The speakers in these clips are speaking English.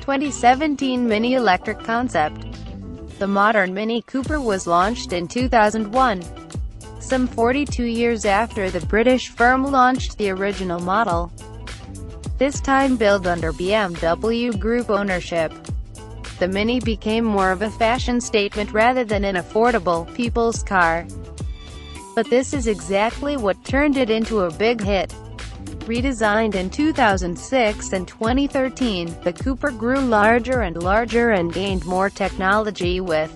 2017 Mini Electric concept. The modern Mini Cooper was launched in 2001, some 42 years after the British firm launched the original model, this time built under BMW Group ownership. The Mini became more of a fashion statement rather than an affordable, people's car. But this is exactly what turned it into a big hit. Redesigned in 2006 and 2013, the Cooper grew larger and larger and gained more technology with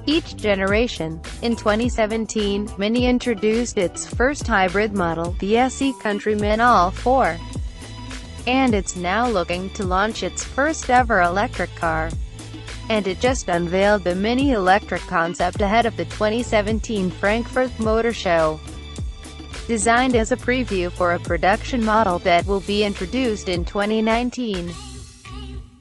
each generation. In 2017, Mini introduced its first hybrid model, the S E Countryman All4. And it's now looking to launch its first ever electric car. And it just unveiled the Mini electric concept ahead of the 2017 Frankfurt Motor Show. Designed as a preview for a production model that will be introduced in 2019.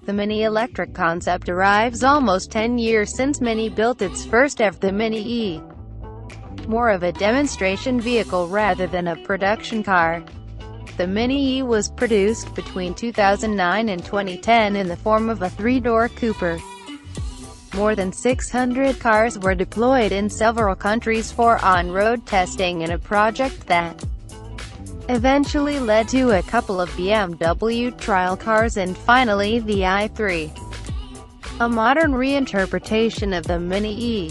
The Mini electric concept arrives almost 10 years since Mini built its first ever, the Mini E. More of a demonstration vehicle rather than a production car. The Mini E was produced between 2009 and 2010 in the form of a three-door Cooper. More than 600 cars were deployed in several countries for on-road testing in a project that eventually led to a couple of BMW trial cars and finally the i3. A modern reinterpretation of the Mini E.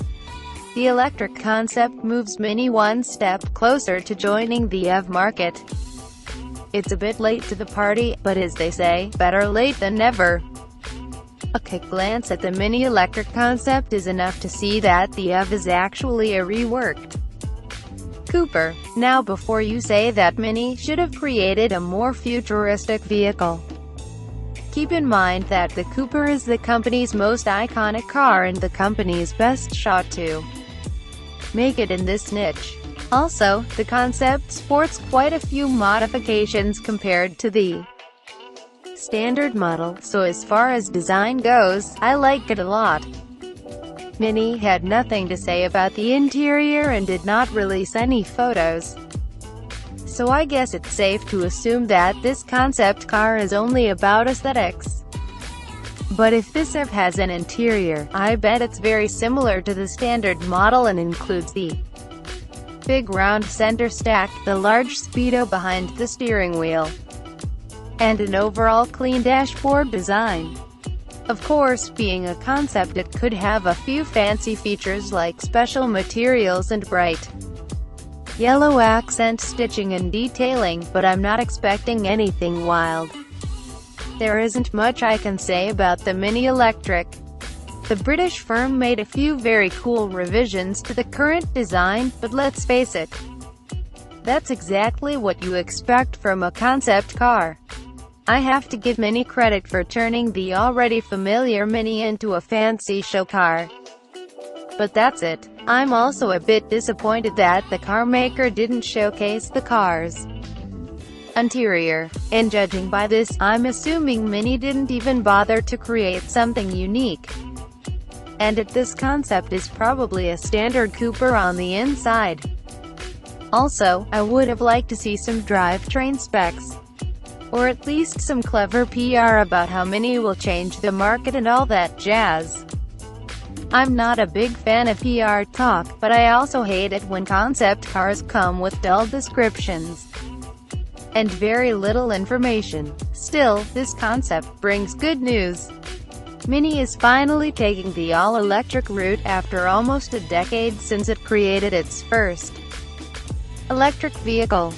The electric concept moves Mini one step closer to joining the EV market. It's a bit late to the party, but as they say, better late than never. A quick glance at the Mini electric concept is enough to see that the EV is actually a reworked Cooper. Now before you say that Mini should have created a more futuristic vehicle, keep in mind that the Cooper is the company's most iconic car and the company's best shot to make it in this niche. Also, the concept sports quite a few modifications compared to the standard model, so as far as design goes, I like it a lot. Mini had nothing to say about the interior and did not release any photos. So I guess it's safe to assume that this concept car is only about aesthetics. But if this EV has an interior, I bet it's very similar to the standard model and includes the big round center stack, the large speedo behind the steering wheel, and an overall clean dashboard design. Of course, being a concept, it could have a few fancy features like special materials and bright yellow accent stitching and detailing, but I'm not expecting anything wild. There isn't much I can say about the Mini Electric. The British firm made a few very cool revisions to the current design, but let's face it, that's exactly what you expect from a concept car. I have to give Mini credit for turning the already familiar Mini into a fancy show car. But that's it. I'm also a bit disappointed that the car maker didn't showcase the car's interior. And judging by this, I'm assuming Mini didn't even bother to create something unique. And this concept is probably a standard Cooper on the inside. Also, I would have liked to see some drivetrain specs. Or at least some clever PR about how Mini will change the market and all that jazz. I'm not a big fan of PR talk, but I also hate it when concept cars come with dull descriptions and very little information. Still, this concept brings good news. Mini is finally taking the all-electric route after almost a decade since it created its first electric vehicle.